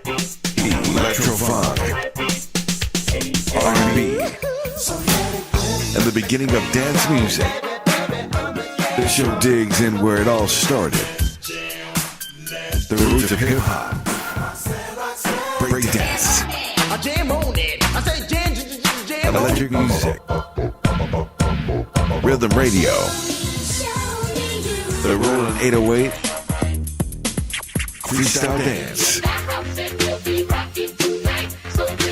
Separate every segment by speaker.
Speaker 1: electro-funk, R&B, and the beginning of dance music. The show digs in where it all started. The roots of hip-hop, breakdance, electric music, rhythm radio, the rolling 808, freestyle dance.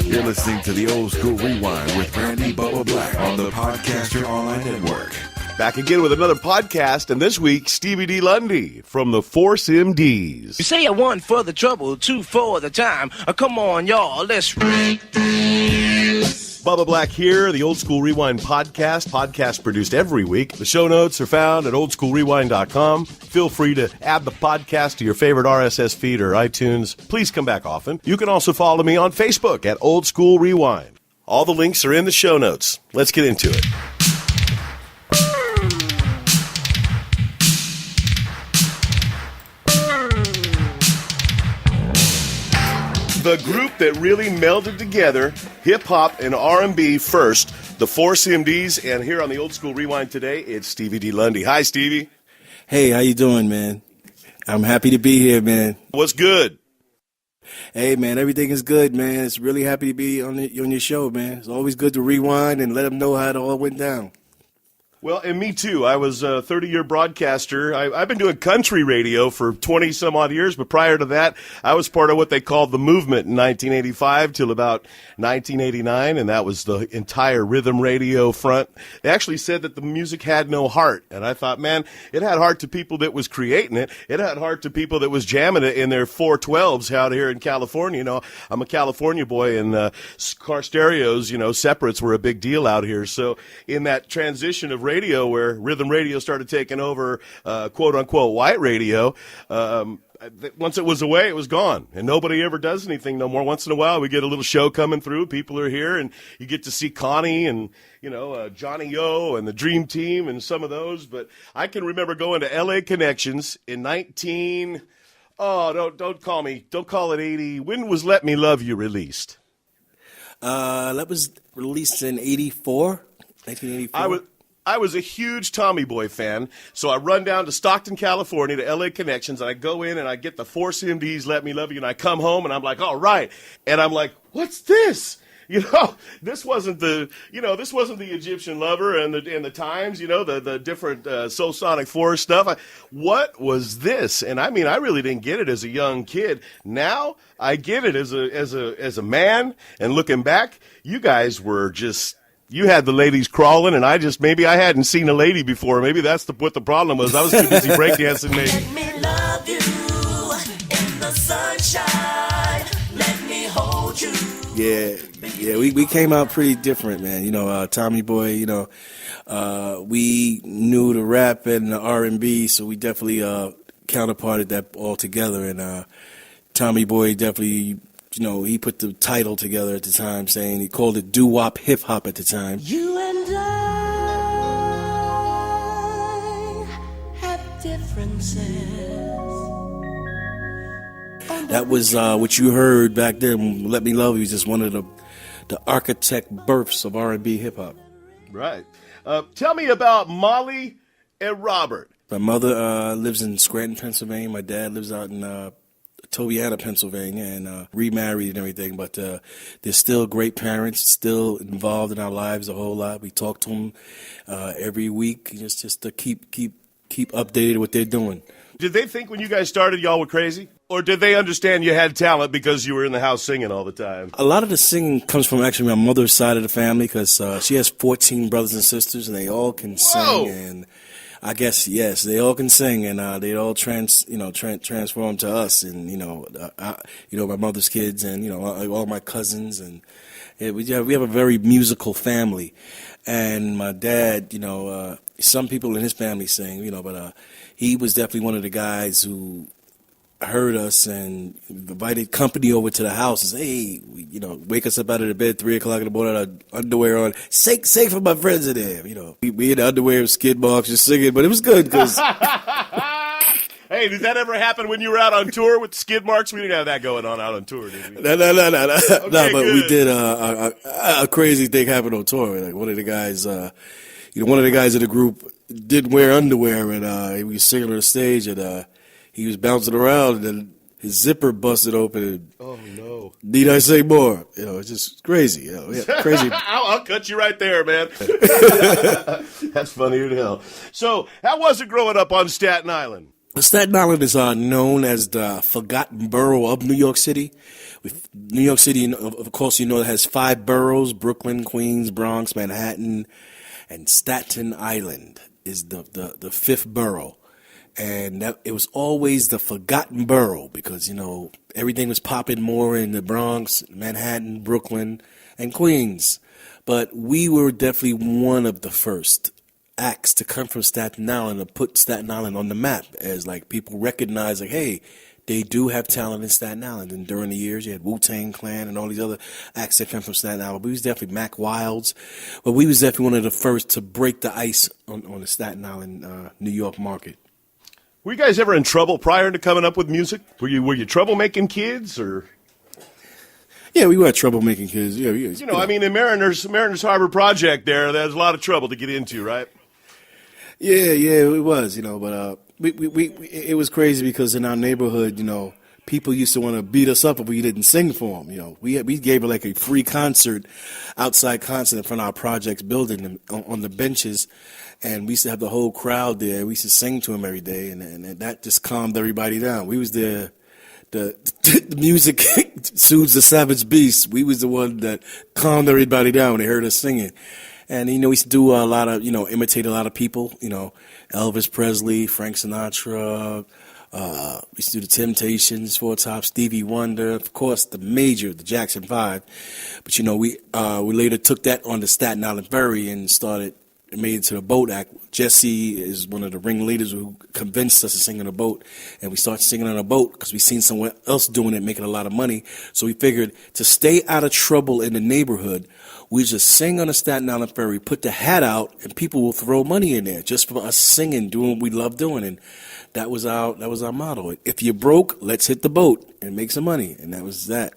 Speaker 1: You're listening to the Old School Rewind with Randy Bubba Black on the Podcaster Online Network.
Speaker 2: Back again with another podcast, and this week, Stevie D. Lundy from the Force MDs.
Speaker 3: You say a one for the trouble, two for the time. Come on, y'all, let's
Speaker 2: Bubba Black here, the Old School Rewind podcast produced every week. The show notes are found at oldschoolrewind.com. Feel free to add the podcast to your favorite RSS feed or iTunes. Please come back often. You can also follow me on Facebook at Old School Rewind. All the links are in the show notes. Let's get into it. The group that really melded together hip-hop and R&B first, the Force MDs, and here on the Old School Rewind today, it's Stevie D. Lundy. Hi, Stevie.
Speaker 4: Hey, how you doing, man? I'm happy to be here, man.
Speaker 2: What's good?
Speaker 4: Hey, man, everything is good, man. It's really happy to be on your show, man. It's always good to rewind and let them know how it all went down.
Speaker 2: Well, and me too. I was a 30-year broadcaster. I've been doing country radio for 20-some-odd years, but prior to that, I was part of what they called the movement in 1985 till about 1989, and that was the entire rhythm radio front. They actually said that the music had no heart, and I thought, man, it had heart to people that was creating it. It had heart to people that was jamming it in their 412s out here in California. You know, I'm a California boy, and car stereos, you know, separates were a big deal out here. So in that transition of radio where rhythm radio started taking over quote-unquote white radio, once it was away, it was gone, and nobody ever does anything no more. Once in a while, we get a little show coming through. People are here, and you get to see Connie and, you know, Johnny O and the Dream Team and some of those. But I can remember going to L.A. Connections in don't call it 80. When was Let Me Love You released?
Speaker 4: That was released in 1984.
Speaker 2: I was a huge Tommy Boy fan, so I run down to Stockton, California to L.A. Connections, and I go in and I get the Force MDs, Let Me Love You, and I come home and I'm like, all right. And I'm like, what's this? You know, this wasn't the Egyptian Lover and the Times, you know, the different Soul Sonic Force stuff. What was this? And I mean, I really didn't get it as a young kid. Now I get it as a man, and looking back, you guys were just. You had the ladies crawling, and I hadn't seen a lady before. Maybe that's what the problem was. I was too busy breakdancing, maybe.
Speaker 5: Let me love you in the sunshine. Let me hold you.
Speaker 4: Yeah, we came out pretty different, man. You know, Tommy Boy, you know, we knew the rap and the R&B, so we definitely counterparted that all together. And Tommy Boy definitely... You know, he put the title together at the time, saying he called it doo-wop hip-hop at the time.
Speaker 5: You and I have differences.
Speaker 4: That was what you heard back then. Let Me Love You is just one of the architect births of R&B hip-hop.
Speaker 2: Right. Tell me about Molly and Robert.
Speaker 4: My mother lives in Scranton, Pennsylvania. My dad lives out in... Tobiana, Pennsylvania, and remarried and everything, but they're still great parents, still involved in our lives a whole lot. We talk to them every week just to keep updated what they're doing.
Speaker 2: Did they think when you guys started y'all were crazy? Or did they understand you had talent because you were in the house singing all the time?
Speaker 4: A lot of the singing comes from actually my mother's side of the family because she has 14 brothers and sisters, and they all can sing. And I guess, yes, they all can sing, and they all transform to us, and my mother's kids, and all my cousins, and we have a very musical family. And my dad, some people in his family sing, but he was definitely one of the guys who heard us and invited company over to the house and say, hey, wake us up out of the bed 3 o'clock in the morning, our underwear on. Say for my friends in there. We in the underwear, skid marks, just singing, but it was good because.
Speaker 2: Hey, did that ever happen when you were out on tour with skid marks? We didn't have that going on out on tour, did we?
Speaker 4: No. No, but
Speaker 2: good.
Speaker 4: we did a crazy thing happen on tour. Like one of the guys, one of the guys in the group didn't wear underwear, and he was singing on the stage, and he was bouncing around, and then his zipper busted open. And,
Speaker 2: Oh no!
Speaker 4: Need I say more? It's just crazy. Crazy.
Speaker 2: I'll cut you right there, man. That's funny as hell. So, how was it growing up on Staten Island?
Speaker 4: Staten Island is known as the forgotten borough of New York City. With New York City, of course, it has 5 boroughs: Brooklyn, Queens, Bronx, Manhattan, and Staten Island is the 5th borough. And it was always the forgotten borough because, everything was popping more in the Bronx, Manhattan, Brooklyn, and Queens. But we were definitely one of the first acts to come from Staten Island to put Staten Island on the map as, people recognize, hey, they do have talent in Staten Island. And during the years, you had Wu-Tang Clan and all these other acts that come from Staten Island. But we was definitely Mac Wilds. But we was definitely one of the first to break the ice on the Staten Island, New York market.
Speaker 2: Were you guys ever in trouble prior to coming up with music? Were you troublemaking kids, or?
Speaker 4: Yeah, we were troublemaking kids. Yeah,
Speaker 2: in Mariners Harbor Project there's a lot of trouble to get into, right?
Speaker 4: Yeah, it was, but it was crazy because in our neighborhood, people used to want to beat us up if we didn't sing for them. We gave a free concert, outside concert in front of our project's building on the benches. And we used to have the whole crowd there. We used to sing to them every day, and that just calmed everybody down. We was the music soothes the savage beast. We was the one that calmed everybody down when they heard us singing. And, we used to do a lot of, imitate a lot of people, Elvis Presley, Frank Sinatra. We used to do the Temptations, Four Tops, Stevie Wonder, of course, the Jackson 5. But, we later took that on the Staten Island Ferry and made it to the boat act. Jesse is one of the ringleaders who convinced us to sing on a boat, and we started singing on a boat because we seen someone else doing it, making a lot of money. So we figured to stay out of trouble in the neighborhood, we just sing on the Staten Island Ferry, put the hat out, and people will throw money in there just for us singing, doing what we love doing. And that was our motto. If you're broke, let's hit the boat and make some money. And that was that.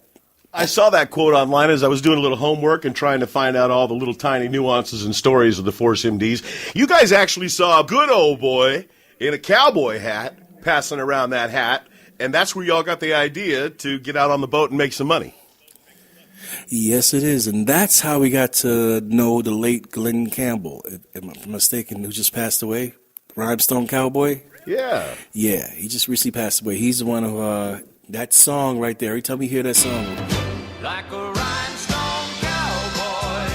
Speaker 2: I saw that quote online as I was doing a little homework and trying to find out all the little tiny nuances and stories of the Force MDs. You guys actually saw a good old boy in a cowboy hat passing around that hat, and that's where y'all got the idea to get out on the boat and make some money.
Speaker 4: Yes, it is, and that's how we got to know the late Glenn Campbell, if I'm not mistaken, who just passed away, Rhinestone Cowboy.
Speaker 2: Yeah.
Speaker 4: Yeah, he just recently passed away. He's the one who, that song right there, every time we hear that song.
Speaker 5: Like a rhinestone cowboy.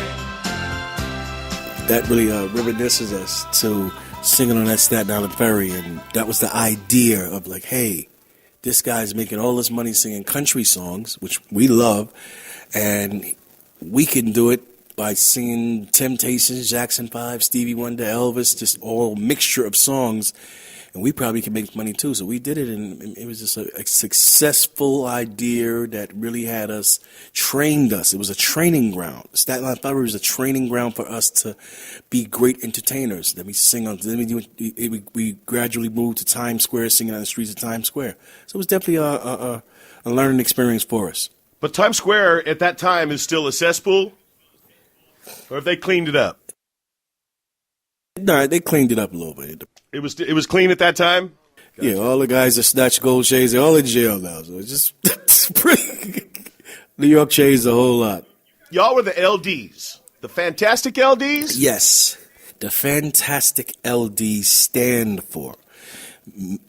Speaker 4: That really reminisces us to singing on that Staten Island Ferry, and that was the idea of hey, this guy's making all this money singing country songs, which we love, and we can do it by singing Temptations, Jackson 5, Stevie Wonder, Elvis, just all mixture of songs. And we probably can make money too. So we did it, and it was just a successful idea that really had us, trained us. It was a training ground. Staten Island Ferry was a training ground for us to be great entertainers. Then we sing on. Then we gradually moved to Times Square, singing on the streets of Times Square. So it was definitely a learning experience for us.
Speaker 2: But Times Square at that time is still a cesspool, or have they cleaned it up?
Speaker 4: No, they cleaned it up a little bit.
Speaker 2: It was clean at that time?
Speaker 4: Gotcha. Yeah, all the guys that snatch gold chains, they're all in jail now. So it's just New York changed a whole lot.
Speaker 2: Y'all were the LDs, the Fantastic LDs?
Speaker 4: Yes, the Fantastic LDs stand for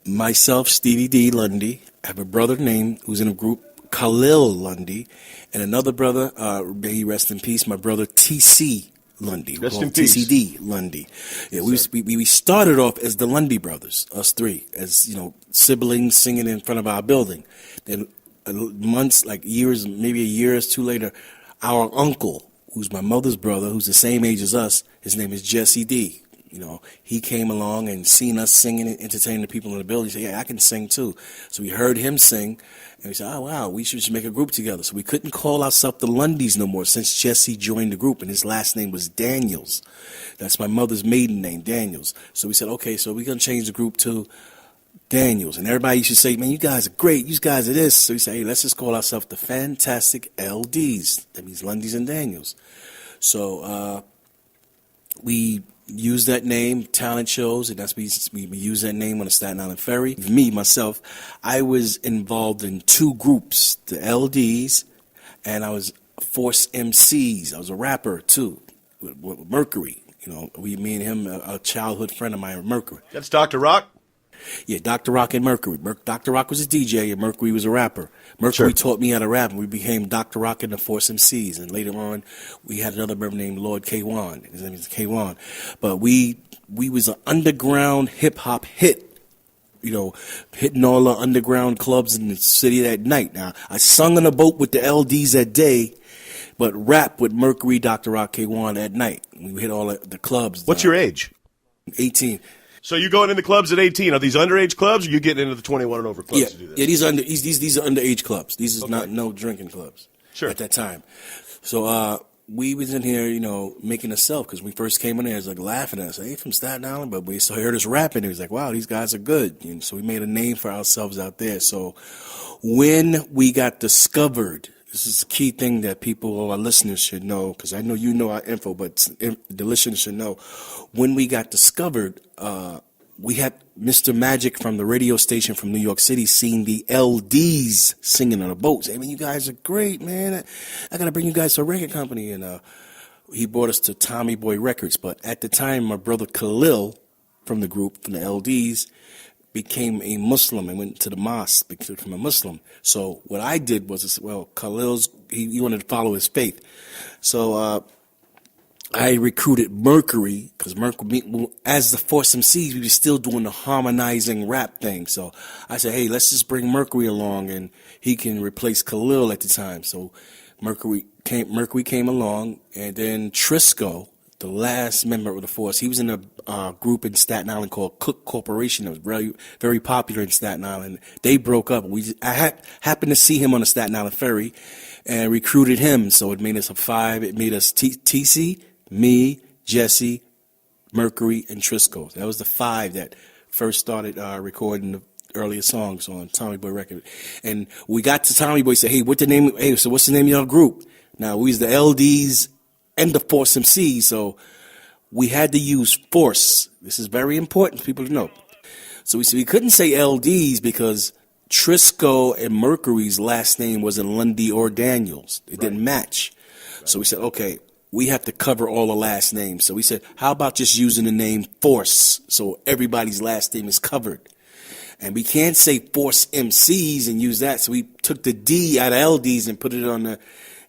Speaker 4: myself, Stevie D. Lundy. I have a brother named who's in a group, Khalil Lundy, and another brother, may he rest in peace, my brother T.C. Lundy.
Speaker 2: Rest in peace.
Speaker 4: TCD Lundy. Yeah, we started off as the Lundy brothers, us three, as siblings singing in front of our building. Then months, years, maybe a year or two later, our uncle, who's my mother's brother, who's the same age as us, his name is Jesse D. He came along and seen us singing and entertaining the people in the building. He said, yeah, I can sing too. So we heard him sing, and we said, oh, wow, we should just make a group together. So we couldn't call ourselves the Lundys no more since Jesse joined the group, and his last name was Daniels. That's my mother's maiden name, Daniels. So we said, okay, so we're going to change the group to Daniels. And everybody used to say, man, you guys are great. You guys are this. So we say, hey, let's just call ourselves the Fantastic LDs. That means Lundy's and Daniels. So we use that name, talent shows, and that's we use that name on the Staten Island Ferry. Me, myself, I was involved in two groups, the LDs, and I was Force MCs. I was a rapper, too, with Mercury. You know, me and him, a childhood friend of mine, Mercury.
Speaker 2: That's Dr. Rock?
Speaker 4: Yeah, Dr. Rock and Mercury. Dr. Rock was a DJ and Mercury was a rapper. Mercury taught me how to rap, and we became Dr. Rock and the Force MCs. And later on, we had another member named Lord K1. His name is K1. But we was an underground hip-hop hit, you know, hitting all the underground clubs in the city that night. Now, I sung on a boat with the LDs that day, but rap with Mercury, Dr. Rock, K1 at night. We hit all the clubs.
Speaker 2: What's your age?
Speaker 4: 18.
Speaker 2: So you going into clubs at 18? Are these underage clubs, or you getting into the 21 and over clubs to do this?
Speaker 4: Yeah, these are underage clubs. These is not no drinking clubs.
Speaker 2: Sure.
Speaker 4: At that time. So we was in here, you know, making a self because we first came in there, it was like laughing at us. Hey, from Staten Island, but we heard us rapping. It was like, wow, these guys are good. And so we made a name for ourselves out there. So when we got discovered, this is a key thing that people or our listeners should know, because I know you know our info, but the listeners should know. When we got discovered, we had Mr. Magic from the radio station from New York City seeing the LDs singing on a boat. Say, man, you guys are great, man. I got to bring you guys to a record company. And he brought us to Tommy Boy Records. But at the time, my brother Khalil from the group, from the LDs, became a Muslim and went to the mosque, became a Muslim. So what I did was, well, Khalil's, he wanted to follow his faith. So I recruited Mercury, because Mercury, as the Force MCs, we were still doing the harmonizing rap thing. So I said, hey, let's just bring Mercury along, and he can replace Khalil at the time. So Mercury came along, and then Trisco, the last member of the Force, he was in a group in Staten Island called Cook Corporation. It was very, very popular in Staten Island. They broke up. I happened to see him on the Staten Island Ferry and recruited him. So it made us a 5. It made us TC, me, Jesse, Mercury, and Trisco. That was the 5 that first started recording the earlier songs on Tommy Boy Record. And we got to Tommy Boy, said, hey, what's the name of your group? Now, we was the LDs and the Force MC, so we had to use Force. This is very important for people to know. So we couldn't say LDs because Trisco and Mercury's last name wasn't Lundy or Daniels. It didn't match. So we said, okay, we have to cover all the last names. So we said, how about just using the name Force so everybody's last name is covered? And we can't say Force MCs and use that, so we took the D out of LDs and put it on the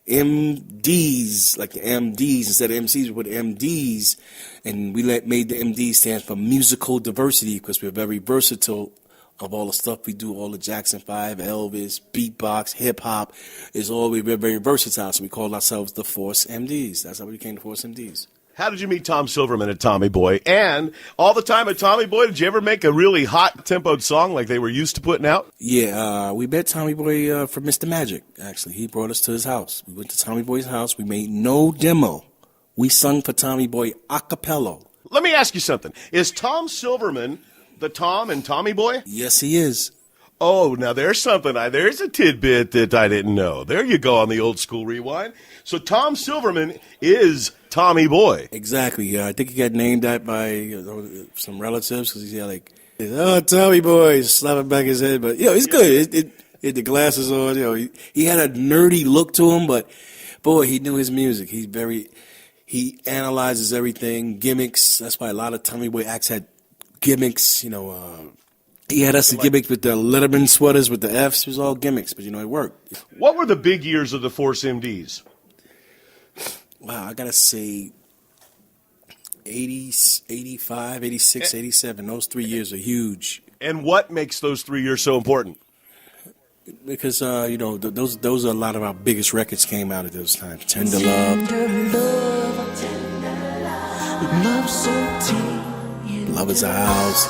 Speaker 4: MDs, like the MDs. Instead of MCs, we put MDs, and we made the MD stand for musical diversity, because we're very versatile of all the stuff we do, all the Jackson 5, Elvis, beatbox, hip-hop, we're very versatile, so we called ourselves the Force MDs. That's how we became the Force MDs.
Speaker 2: How did you meet Tom Silverman at Tommy Boy? And all the time at Tommy Boy, did you ever make a really hot tempoed song like they were used to putting out?
Speaker 4: Yeah, we met Tommy Boy from Mr. Magic, actually. He brought us to his house. We went to Tommy Boy's house. We made no demo. We sung for Tommy Boy a cappella.
Speaker 2: Let me ask you something. Is Tom Silverman the Tom in Tommy Boy?
Speaker 4: Yes, he is.
Speaker 2: Oh, now there's there's a tidbit that I didn't know. There you go on the old school rewind. So Tom Silverman is Tommy Boy.
Speaker 4: Exactly. Yeah, I think he got named that by some relatives because he's like, oh, Tommy Boy, slapping back his head. But, he's good. The glasses on. He had a nerdy look to him, but, boy, he knew his music. He analyzes everything, gimmicks. That's why a lot of Tommy Boy acts had gimmicks, He had us the gimmicks with the Letterman sweaters with the Fs. It was all gimmicks, but, it worked.
Speaker 2: What were the big years of the Force MDs?
Speaker 4: Wow, I got to say 80, 85, 86, 87. Those 3 years are huge.
Speaker 2: And what makes those 3 years so important?
Speaker 4: Because, those are a lot of our biggest records came out at those times. Tender Love.
Speaker 5: Love so deep.
Speaker 4: Love is a House.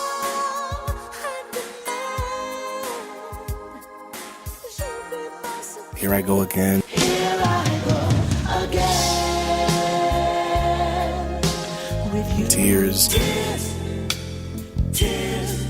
Speaker 4: Here I Go Again.
Speaker 5: Here I go again with you.
Speaker 4: Tears.
Speaker 5: Tears.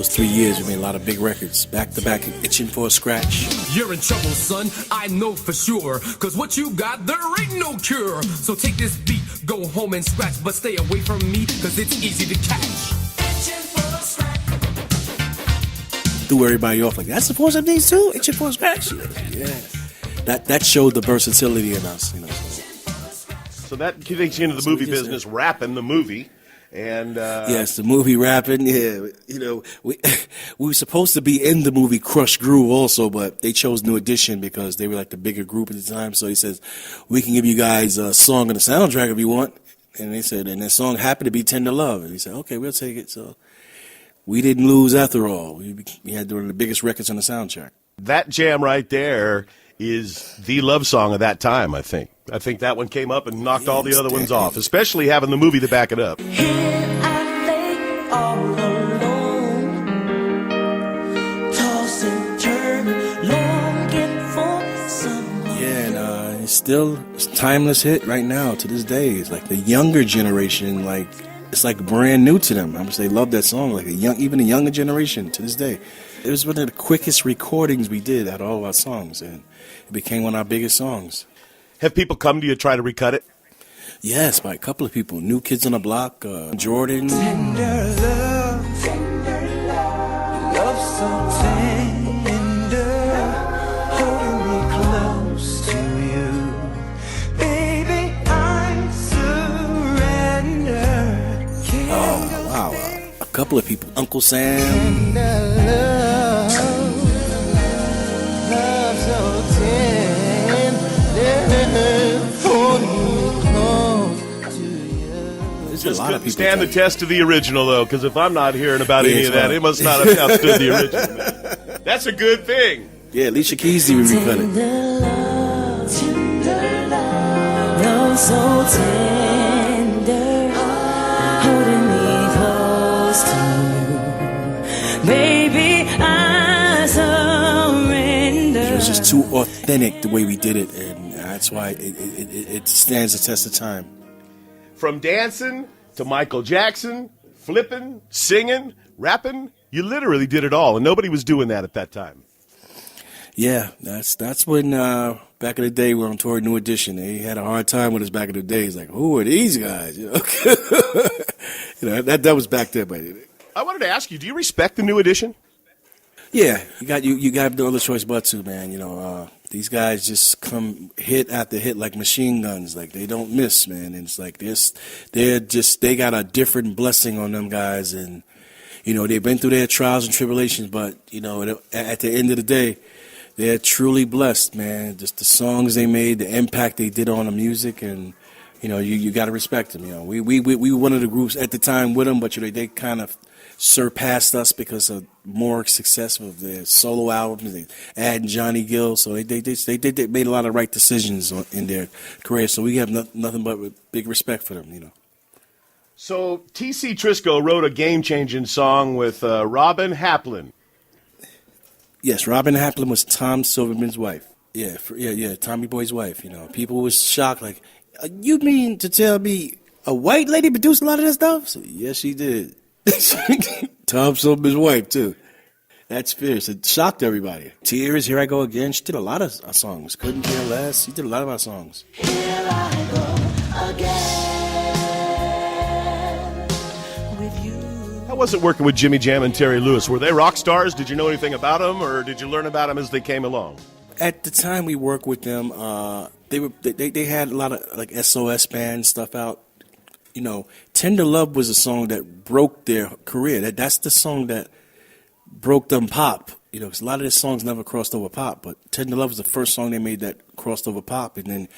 Speaker 4: those 3 years, we made a lot of big records, back to back, Itching for a Scratch.
Speaker 6: You're in trouble, son, I know for sure. Cause what you got, there ain't no cure. So take this beat, go home and scratch, but stay away from me, cause it's easy to catch.
Speaker 4: Threw everybody off like, that's the force of these two? Itching for a Scratch? Yeah. That showed the versatility in us, you know.
Speaker 2: So that takes you into the movie business, rapping the movie. And
Speaker 4: yes, the movie rapping. Yeah, you know, we were supposed to be in the movie Crush Groove also, but they chose New Edition because they were like the bigger group at the time. So he says, we can give you guys a song on the soundtrack if you want. And they said, and that song happened to be Tender Love. And he said, okay, we'll take it. So we didn't lose after all. We had one of the biggest records on the soundtrack.
Speaker 2: That jam right there is the love song of that time, I think. I think that one came up and knocked all the other ones off, especially having the movie to back it up.
Speaker 5: Here I lay all alone, toss and turn, longing for someone.
Speaker 4: Yeah, and it's a timeless hit right now to this day. It's like the younger generation, like it's like brand new to them. They love that song, like even the younger generation to this day. It was one of the quickest recordings we did out of all of our songs, and it became one of our biggest songs.
Speaker 2: Have people come to you to try to recut it?
Speaker 4: Yes, by a couple of people. New Kids on the Block, Jordan.
Speaker 5: Tender love, love so tender, holding me close to you. Baby, I surrender.
Speaker 4: Oh, wow. A couple of people. Uncle Sam.
Speaker 5: Tender love, love so tender, holding me close to you.
Speaker 4: There's
Speaker 2: Just
Speaker 4: a lot of
Speaker 2: couldn't
Speaker 4: people.
Speaker 2: stand the test of the original, though, because if I'm not hearing about any of that, it must not have outstood the original. Man. That's a good thing.
Speaker 4: Yeah, Alicia Keys even recut it.
Speaker 5: Tender love so tender, holding me close to you. Baby, I surrender.
Speaker 4: It was just too authentic the way we did it, and that's why it stands the test of time.
Speaker 2: From dancing to Michael Jackson, flipping, singing, rapping, you literally did it all, and nobody was doing that at that time.
Speaker 4: Yeah, that's when back in the day we were on tour New Edition. They had a hard time with us back in the day. It's like, who are these guys? You know, that was back then. But
Speaker 2: I wanted to ask you, do you respect the New Edition?
Speaker 4: yeah, you got no other choice but to, man. You know, these guys just come hit after hit like machine guns. Like they don't miss, man. And it's like they got a different blessing on them guys, and you know they've been through their trials and tribulations. But you know, at the end of the day, they're truly blessed, man. Just the songs they made, the impact they did on the music, and you know, you got to respect them. You know, we were one of the groups at the time with them, but you know, they kind of surpassed us because of more success of their solo albums. They adding Johnny Gill, so they made a lot of right decisions in their career. So we have nothing but big respect for them. You know.
Speaker 2: So T.C. Trisco wrote a game-changing song with Robin Haplin.
Speaker 4: Yes, Robin Haplin was Tom Silverman's wife. Yeah, Tommy Boy's wife. You know, people was shocked. Like, you mean to tell me a white lady produced a lot of that stuff? So, yes, she did. Tom Silverman's wife too. That's fierce. It shocked everybody. Tears, Here I Go Again. She did a lot of songs. Couldn't Care Less. She did a lot of our songs.
Speaker 5: Here I go again with you.
Speaker 2: How was it working with Jimmy Jam and Terry Lewis? Were they rock stars? Did you know anything about them, or did you learn about them as they came along?
Speaker 4: At the time we worked with them, they had a lot of like SOS band stuff out. You know, Tender Love was a song that broke their career. That's the song that broke them pop. You know, because a lot of their songs never crossed over pop. But Tender Love was the first song they made that crossed over pop. And then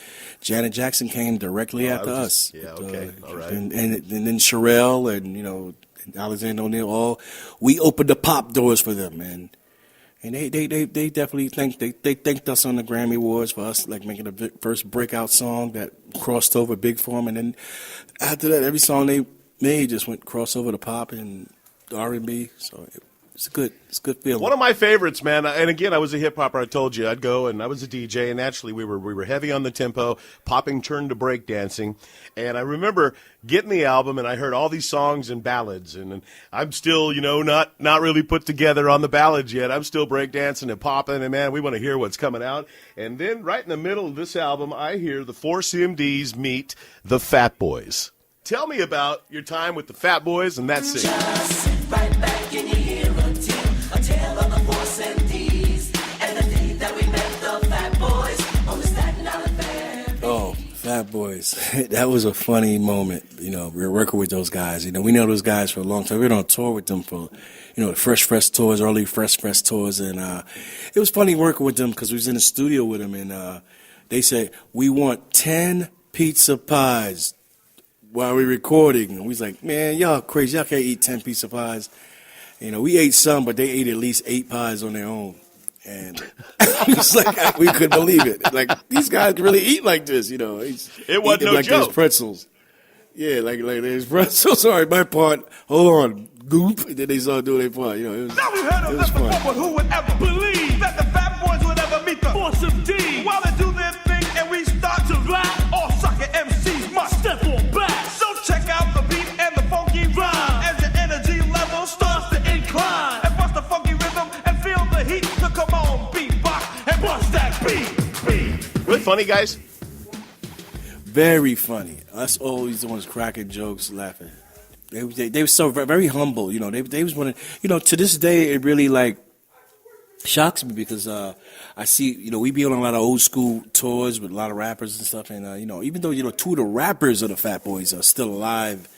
Speaker 4: Janet Jackson came directly after us.
Speaker 2: Yeah, okay, all right.
Speaker 4: And then Sherelle and, you know, Alexander O'Neal, we opened the pop doors for them, man. And they definitely thanked us on the Grammy Awards for us like making the first breakout song that crossed over big for them. And then after that, every song they made just went crossover to pop and R&B. So It's a good feeling.
Speaker 2: One of my favorites, man. And again, I was a hip hopper. I told you I'd go, and I was a DJ, and naturally we were heavy on the tempo, popping turn to break dancing. And I remember getting the album, and I heard all these songs and ballads, and I'm still, not really put together on the ballads yet. I'm still break dancing and popping, and man, we want to hear what's coming out. And then right in the middle of this album, I hear the 4 CMDs meet the Fat Boys. Tell me about your time with the Fat Boys and that scene.
Speaker 5: Just sit right back and you hear a tale of the 4 CMDs and the day that we met the Fat Boys on the Staten Island Fair.
Speaker 4: Oh, Fat Boys. That was a funny moment. We were working with those guys. We know those guys for a long time. We were on tour with them for, the Fresh tours, early Fresh tours. And it was funny working with them because we was in the studio with them. And they said, we want 10 pizza pies while we're recording. And we was like, man, y'all crazy. Y'all can't eat 10 pizza pies. We ate some, but they ate at least 8 pies on their own. And it's like, we couldn't believe it. Like, these guys can really eat like this,
Speaker 2: It wasn't no
Speaker 4: like
Speaker 2: joke.
Speaker 4: There's pretzels. Yeah, like there's pretzels. Sorry, my part. Hold on. Goop. And then they started doing their part. It was,
Speaker 7: now we've heard of
Speaker 4: it was
Speaker 7: them before,
Speaker 4: fun.
Speaker 7: but who would ever believe that the Fat Boys would ever meet the Awesome D? While they do their thing and we start to rap, all sucker MCs must step on back. So check out the beat and the funky rhyme as your energy level starts to incline. And bust the funky rhythm and feel the heat. So come on, beatbox and bust that beat.
Speaker 2: Really funny, guys?
Speaker 4: Very funny. Us always the ones cracking jokes, laughing. They were so very humble. They was one of, to this day, it really, shocks me because I see, we be on a lot of old school tours with a lot of rappers and stuff. And, even though, 2 of the rappers of the Fat Boys are still alive,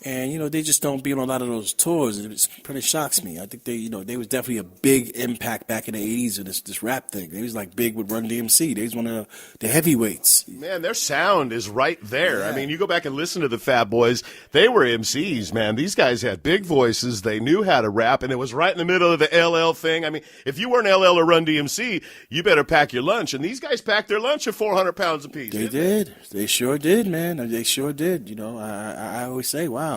Speaker 4: and, they just don't be on a lot of those tours. It pretty shocks me. I think they was definitely a big impact back in the 80s with this rap thing. They was big with Run DMC. They was one of the heavyweights.
Speaker 2: Man, their sound is right there.
Speaker 4: Yeah.
Speaker 2: I mean, you go back and listen to the Fat Boys. They were MCs, man. These guys had big voices. They knew how to rap, and it was right in the middle of the LL thing. I mean, if you weren't LL or Run DMC, you better pack your lunch. And these guys packed their lunch at 400 pounds apiece.
Speaker 4: They did. They sure did, man. They sure did. I always say, wow.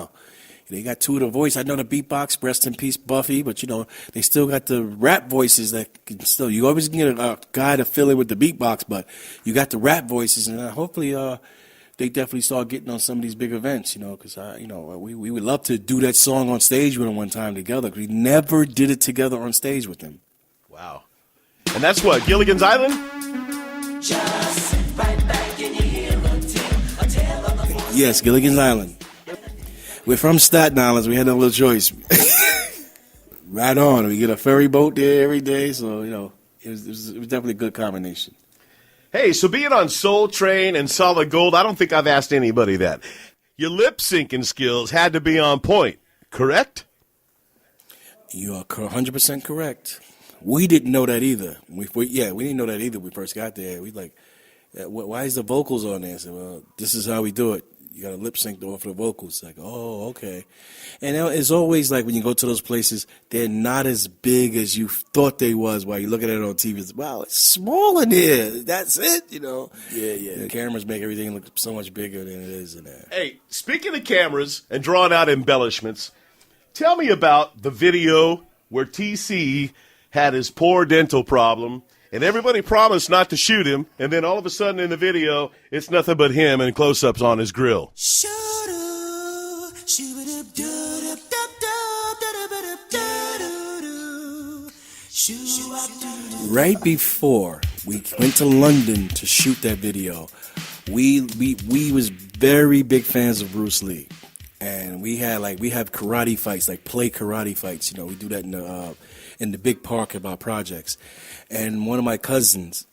Speaker 4: They got 2 of the voice. I know the beatbox, rest in peace, Buffy, but they still got the rap voices that can still. You always can get a guy to fill in with the beatbox, but you got the rap voices, and hopefully, they definitely start getting on some of these big events, because we would love to do that song on stage with them one time together. Cause we never did it together on stage with them.
Speaker 2: Wow. And that's what, Gilligan's Island?
Speaker 5: Just sit right back and you hear a tale of the 4
Speaker 4: Yes, Gilligan's Island. We're from Staten Island, so we had no little choice. Right on. We get a ferry boat there every day, so, it was definitely a good combination.
Speaker 2: Hey, so being on Soul Train and Solid Gold, I don't think I've asked anybody that. Your lip syncing skills had to be on point, correct?
Speaker 4: You are 100% correct. We didn't know that either. We didn't know that either when we first got there. We why is the vocals on there? I said, well, this is how we do it. You got to lip sync off the vocals. Oh, okay. And it's always when you go to those places, they're not as big as you thought they was while you're looking at it on TV. Wow, it's small in here. That's it, Yeah. The cameras make everything look so much bigger than it is in there.
Speaker 2: Hey, speaking of cameras and drawing out embellishments, tell me about the video where TC had his poor dental problem, and everybody promised not to shoot him, and then all of a sudden in the video, it's nothing but him and close-ups on his grill.
Speaker 4: Right before we went to London to shoot that video, we was very big fans of Bruce Lee, and we have karate fights, play karate fights. We do that in the big park of our projects. And one of my cousins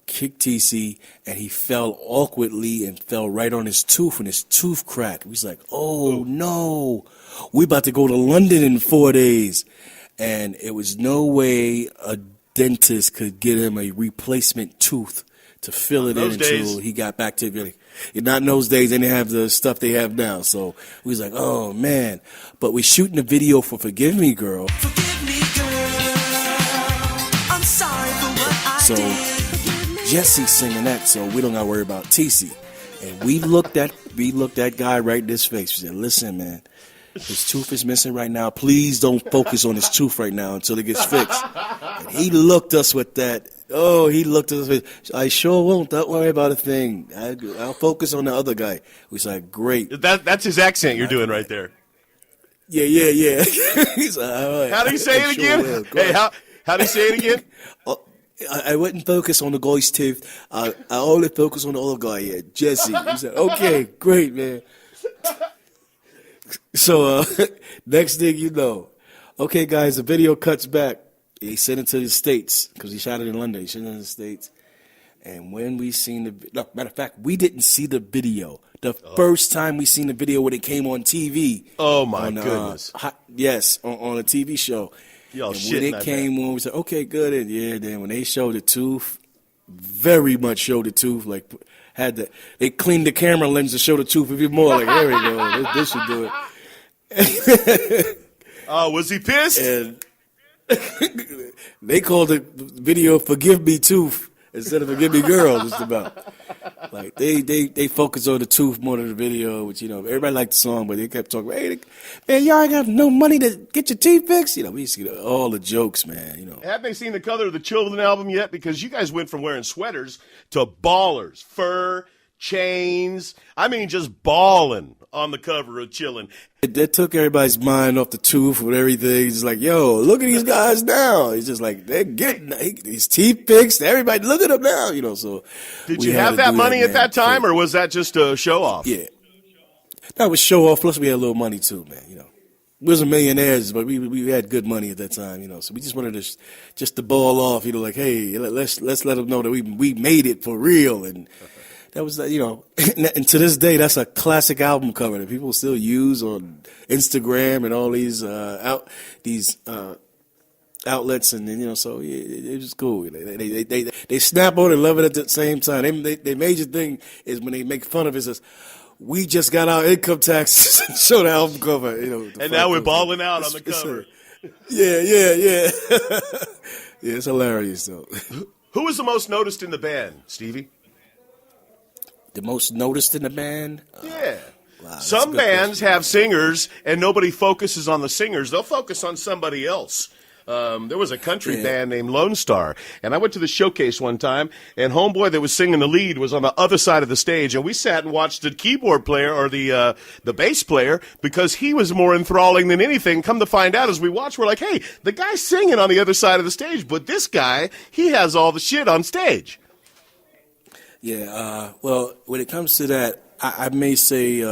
Speaker 4: kicked TC, and he fell awkwardly and fell right on his tooth, and his tooth cracked. We was like, oh, no, we about to go to London in 4 days. And it was no way a dentist could get him a replacement tooth to fill it in until he got back to really. Not in those days, they didn't have the stuff they have now. So we was like, oh, man. But we shooting a video for Forgive Me, Girl.
Speaker 5: Forgive me, girl. I'm sorry for what I
Speaker 4: So
Speaker 5: did.
Speaker 4: Jesse's singing that, so we don't got to worry about TC. And we looked that guy right in his face. We said, listen, man, His tooth is missing right now. Please don't focus on his tooth right now until it gets fixed. And he looked us with that. Oh, he looked at us with, I sure won't. Don't worry about a thing. I'll focus on the other guy. We was like, great.
Speaker 2: That's his accent you're doing right there.
Speaker 4: Yeah. He's like, all right.
Speaker 2: How do you say it again? Hey, how do you say it again?
Speaker 4: I wouldn't focus on the guy's tooth. I only focus on the other guy here, Jesse. He said, okay, great, man. So next thing you know, okay, guys, the video cuts back. He sent it to the States because he shot it in London. He sent it to the States. And when we seen matter of fact, we didn't see the video. The first time we seen the video when it came on TV.
Speaker 2: Oh, my goodness.
Speaker 4: Yes, on a TV show.
Speaker 2: Y'all
Speaker 4: and
Speaker 2: shit.
Speaker 4: When it came on, we said, okay, good. And yeah, then when they showed the tooth, very much showed the tooth. Like, they cleaned the camera lens to show the tooth even more. Like, there we go. This should do it.
Speaker 2: Was he pissed?
Speaker 4: And they called the video "Forgive Me Tooth" instead of "Forgive Me Girl." Just about like they focus on the tooth more than the video, which everybody liked the song, but they kept talking. Hey, man, y'all ain't got no money to get your teeth fixed. We see all the jokes, man.
Speaker 2: Have they seen the color of the Children album yet? Because you guys went from wearing sweaters to ballers, fur, chains. I mean, just balling on the cover of Chillin'.
Speaker 4: That took everybody's mind off the tooth with everything. It's like, yo, look at these guys now. It's just like, they're getting his teeth fixed. Everybody, look at them now, so.
Speaker 2: Did you have that money at that time, or was that just a show off?
Speaker 4: Yeah. That was show off, plus we had a little money too, man, We wasn't millionaires, but we had good money at that time, so we just wanted to just to ball off, like, hey, let's let them know that we made it for real. And that was, and to this day, that's a classic album cover that people still use on Instagram and all these outlets, and so yeah, it was cool. They snap on and love it at the same time. Their major thing is when they make fun of it, says, we just got our income taxes and show the album cover,
Speaker 2: and now we're balling out on the cover.
Speaker 4: Yeah. Yeah, it's hilarious though.
Speaker 2: Who was the most noticed in the band, Stevie?
Speaker 4: The most noticed in the band?
Speaker 2: Yeah.
Speaker 4: Wow,
Speaker 2: some bands have singers, and nobody focuses on the singers. They'll focus on somebody else. There was a country band named Lone Star, and I went to the showcase one time, and homeboy that was singing the lead was on the other side of the stage, and we sat and watched the keyboard player or the bass player because he was more enthralling than anything. Come to find out, as we watched, we're like, hey, the guy's singing on the other side of the stage, but this guy, he has all the shit on stage.
Speaker 4: Yeah, well, when it comes to that, I may say,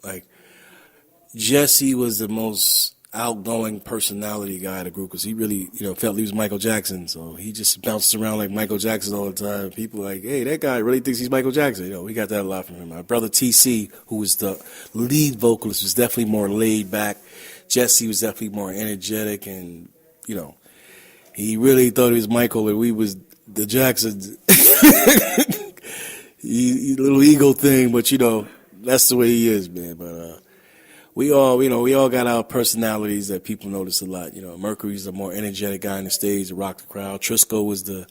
Speaker 4: like, Jesse was the most outgoing personality guy in the group because he really, felt he was Michael Jackson. So he just bounced around like Michael Jackson all the time. People were like, hey, that guy really thinks he's Michael Jackson. We got that a lot from him. My brother TC, who was the lead vocalist, was definitely more laid back. Jesse was definitely more energetic, and, he really thought he was Michael and we was the Jacksons. He little ego thing, but that's the way he is, man. But we all got our personalities that people notice a lot. Mercury's the more energetic guy on the stage to rock the crowd. Trisco was the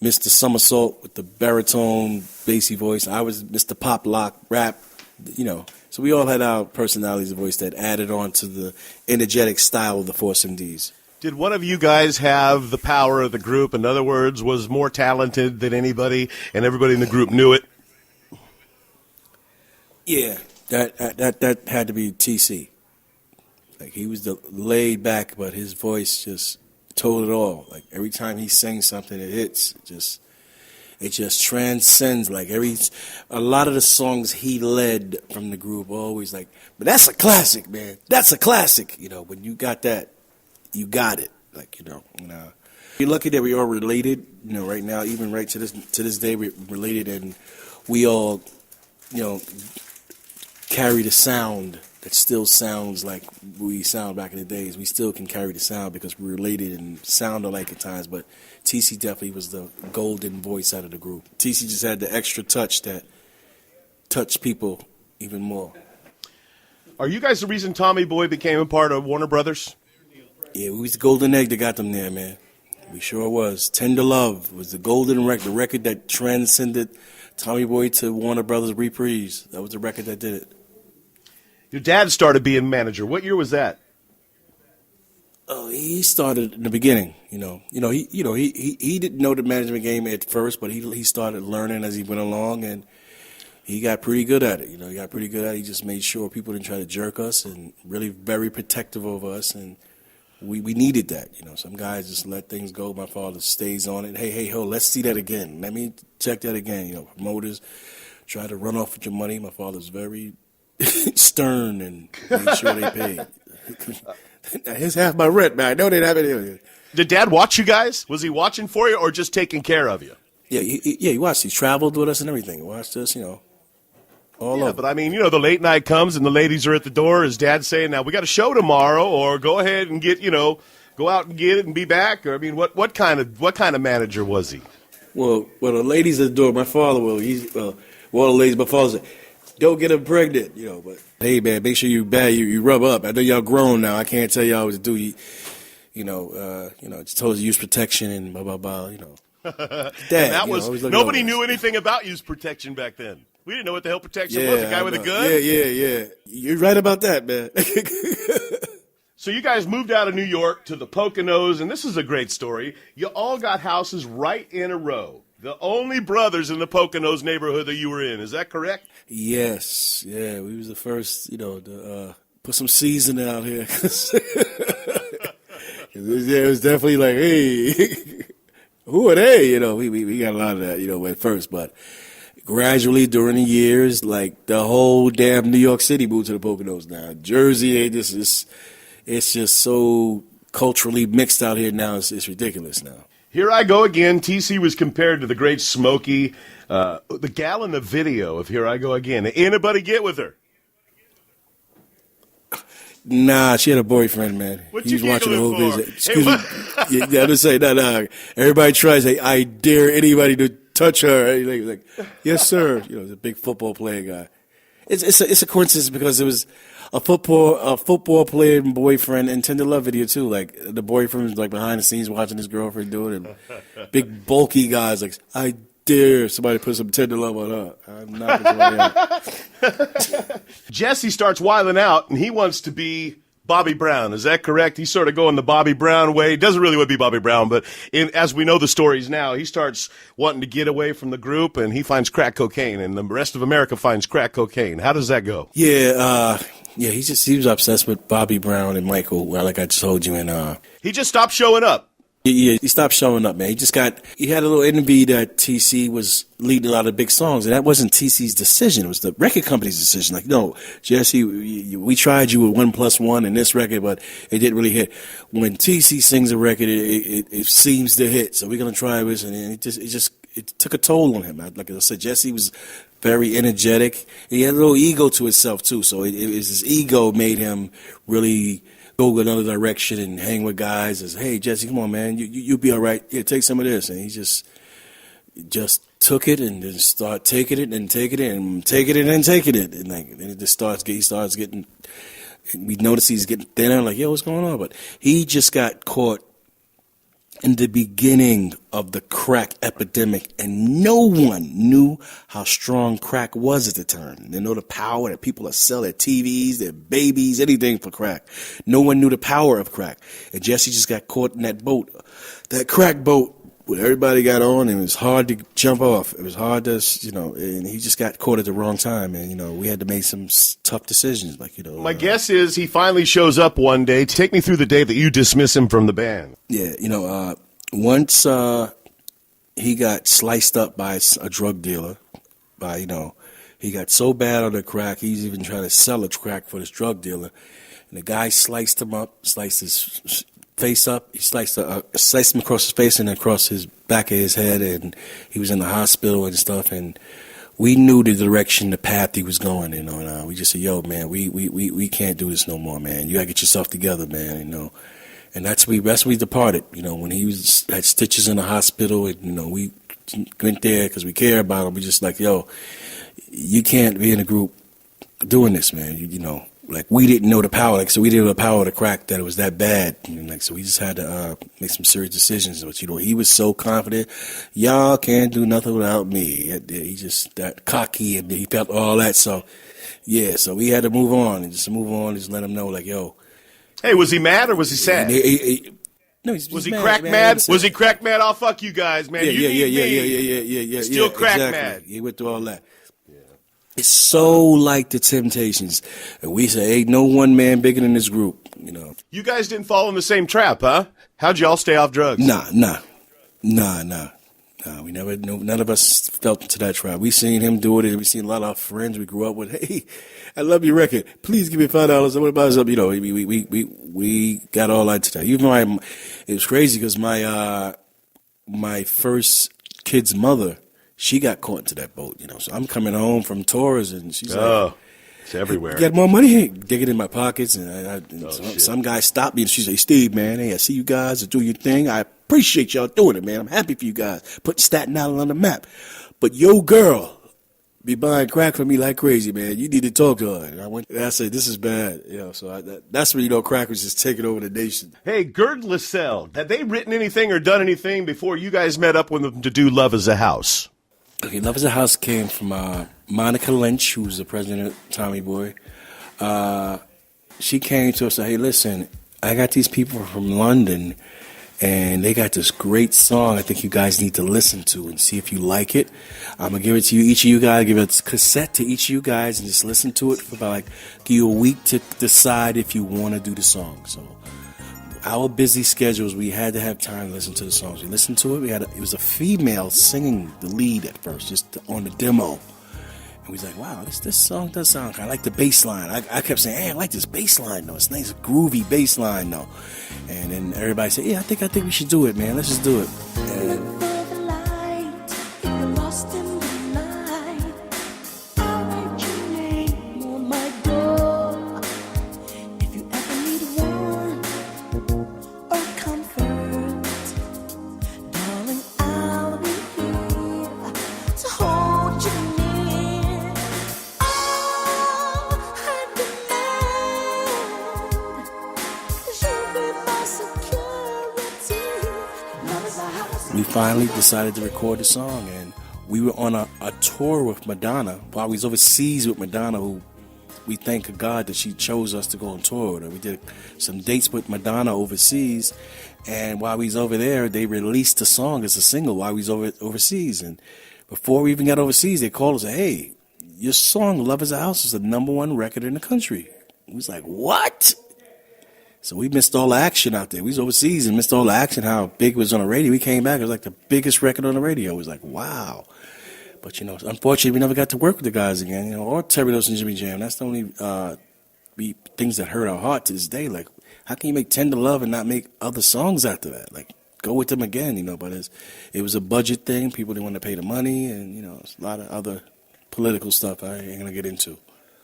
Speaker 4: Mr. Somersault with the baritone, bassy voice. I was Mr. Pop Lock rap. So we all had our personalities and voice that added on to the energetic style of the Force MDs.
Speaker 2: Did one of you guys have the power of the group? In other words, was more talented than anybody, and everybody in the group knew it?
Speaker 4: Yeah, that had to be TC. Like, he was the laid back, but his voice just told it all. Like, every time he sings something, it hits. It just transcends. Like, a lot of the songs he led from the group always like, but that's a classic, man. That's a classic. When you got that, you got it. Like, we're lucky that we are related. Right now, even right to this day, we're related, and we all, carry the sound that still sounds like we sound back in the days. We still can carry the sound because we're related and sound alike at times. But TC definitely was the golden voice out of the group. TC just had the extra touch that touched people even more.
Speaker 2: Are you guys the reason Tommy Boy became a part of Warner Brothers?
Speaker 4: Yeah, we was the golden egg that got them there, man. We sure was. Tender Love was the golden record, the record that transcended Tommy Boy to Warner Brothers Reprise. That was the record that did it.
Speaker 2: Your dad started being manager. What year was that?
Speaker 4: Oh, he started in the beginning. He didn't know the management game at first, but he started learning as he went along, and he got pretty good at it. He got pretty good at it. He just made sure people didn't try to jerk us, and really very protective of us, and we needed that. Some guys just let things go. My father stays on it. Hey, let's see that again. Let me check that again. Promoters try to run off with your money. My father's very stern and made sure they paid. Here's half my rent, man. I know they have it.
Speaker 2: Did Dad watch you guys? Was he watching for you or just taking care of you?
Speaker 4: Yeah, he watched. He traveled with us and everything. He watched us, all over.
Speaker 2: But I mean, the late night comes and the ladies are at the door. Is Dad saying, now we got a show tomorrow, or go ahead and get, go out and get it and be back? Or I mean, what kind of manager was he?
Speaker 4: Well, the ladies at the door, my father will. One of the ladies, my father said, don't get her pregnant, but hey, man, make sure you rub up. I know y'all grown now. I can't tell y'all what to do. Just told us to use protection and blah, blah, blah, Dad,
Speaker 2: and that was, nobody knew anything about use protection back then. We didn't know what the hell protection was. A guy with a gun?
Speaker 4: Yeah. You're right about that, man.
Speaker 2: So you guys moved out of New York to the Poconos, and this is a great story. You all got houses right in a row. The only brothers in the Poconos neighborhood that you were in. Is that correct?
Speaker 4: Yes. Yeah, we was the first, to put some seasoning out here. It was definitely like, hey, who are they? We got a lot of that, at first. But gradually during the years, like the whole damn New York City moved to the Poconos now. Jersey, it's just so culturally mixed out here now. It's ridiculous now.
Speaker 2: Here I Go Again. TC was compared to the great Smokey. The gal in the video of Here I Go Again. Anybody get with her?
Speaker 4: Nah, she had a boyfriend, man.
Speaker 2: What
Speaker 4: He
Speaker 2: you
Speaker 4: was watching the whole
Speaker 2: giggling for?
Speaker 4: visit. Excuse me. Yeah, I'm just saying, nah. Everybody tries to say, I dare anybody to touch her. Like, yes, sir. The big football playing guy. It's a coincidence because it was a football player and boyfriend and Tender Love video too. Like the boyfriend was like behind the scenes watching his girlfriend do it, and big bulky guys like, I dare somebody put some Tender Love on her. I'm not gonna
Speaker 2: Jesse starts wilding out, and he wants to be Bobby Brown. Is that correct? He's sort of going the Bobby Brown way. Doesn't really want to be Bobby Brown, but as we know the stories now, he starts wanting to get away from the group, and he finds crack cocaine, and the rest of America finds crack cocaine. How does that go?
Speaker 4: Yeah, he was obsessed with Bobby Brown and Michael, like I told you, and
Speaker 2: he just stopped showing up.
Speaker 4: Yeah, he stopped showing up, man. He had a little envy that TC was leading a lot of big songs, and that wasn't TC's decision. It was the record company's decision. Like, no, Jesse, we tried you with 1+1 in this record, but it didn't really hit. When TC sings a record, it seems to hit, so we're gonna try this, and it took a toll on him. Like I said, Jesse was very energetic. He had a little ego to himself too, so it was his ego made him really go another direction and hang with guys. As, hey, Jesse, come on, man, you'll be all right. Yeah, take some of this, and he just took it and then start taking it and taking it and taking it and taking it, and like then it just he starts getting. We notice he's getting thinner. Like, yo, what's going on? But he just got caught in the beginning of the crack epidemic, and no one knew how strong crack was at the time. They know the power that people sell their TVs, their babies, anything for crack. No one knew the power of crack. And Jesse just got caught in that boat, that crack boat, where everybody got on, and it was hard to jump off. It was hard to, and he just got caught at the wrong time, and, we had to make some tough decisions. Like,
Speaker 2: My guess is he finally shows up one day. Take me through the day that you dismiss him from the band.
Speaker 4: Yeah, once he got sliced up by a drug dealer, he got so bad on the crack, he's even trying to sell a crack for this drug dealer, and the guy sliced him up, sliced his face up. He sliced him across his face and across his back of his head, and he was in the hospital and stuff. And we knew the direction, the path he was going. And we just said, "Yo, man, we can't do this no more, man. You gotta get yourself together, man." And that's we departed. When he had stitches in the hospital, and we went there because we care about him. We just like, "Yo, you can't be in a group doing this, man. we didn't know the power, so we didn't know the power of the crack, that it was that bad. And so we just had to make some serious decisions. But he was so confident, y'all can't do nothing without me. He just that cocky, and he felt all that. So yeah, so we had to move on and just let him know, like, yo.
Speaker 2: Hey, was he mad or was he sad?
Speaker 4: No,
Speaker 2: was he crack mad? Was he crack mad? Oh, fuck you guys, man.
Speaker 4: Yeah.
Speaker 2: Still crack
Speaker 4: exactly.
Speaker 2: mad.
Speaker 4: He went through all that. It's so like the Temptations. And we say, ain't no one man bigger than this group,
Speaker 2: You guys didn't fall in the same trap, huh? How'd y'all stay off drugs?
Speaker 4: Nah. We never, none of us fell into that trap. We seen him do it, and we seen a lot of our friends we grew up with. Hey, I love your record. Please give me $5. I want to buy something. We got all into that. Even it was crazy because my first kid's mother, she got caught into that boat, So I'm coming home from tours, and she's like,
Speaker 2: it's everywhere.
Speaker 4: You got more money? Dig it in my pockets. And some guy stopped me, and she said, Steve, man, hey, I see you guys do your thing. I appreciate y'all doing it, man. I'm happy for you guys. Putting Staten Island on the map. But yo girl be buying crack for me like crazy, man. You need to talk to her. And I said, this is bad. So that's when crack was just taking over the nation.
Speaker 2: Hey, Gerd Lascelles, had they written anything or done anything before you guys met up with them to do Love is a House?
Speaker 4: Okay, Love is a House came from Monica Lynch, who was the president of Tommy Boy. She came to us and said, hey, listen, I got these people from London, and they got this great song I think you guys need to listen to and see if you like it. I'm going to give it to you, each of you guys, give a cassette to each of you guys, and just listen to it for about, give you a week to decide if you want to do the song. So our busy schedules, we had to have time to listen to the songs. We listened to it. It was a female singing the lead at first, just on the demo. And we was like, wow, this song does sound kind of like the bass line. I kept saying, hey, I like this bass line, though. It's nice, groovy bass line, though. And then everybody said, yeah, I think we should do it, man. Let's just do it. And we finally decided to record the song, and we were on a tour with Madonna while we was overseas with Madonna, who we thank God that she chose us to go on tour with her. We did some dates with Madonna overseas, and while we was over there, they released the song as a single while we was overseas. And before we even got overseas, they called us and said, hey, your song Love is a House is the #1 record in the country. We was like, what? So we missed all the action out there. We was overseas and missed all the action, how big it was on the radio. We came back, it was like the biggest record on the radio. It was like, wow. But, unfortunately, we never got to work with the guys again, or Terry Lewis and Jimmy Jam. That's the only things that hurt our heart to this day. Like, how can you make Tender Love and not make other songs after that? Like, go with them again, But it was a budget thing. People didn't want to pay the money, and, a lot of other political stuff I ain't going to get into.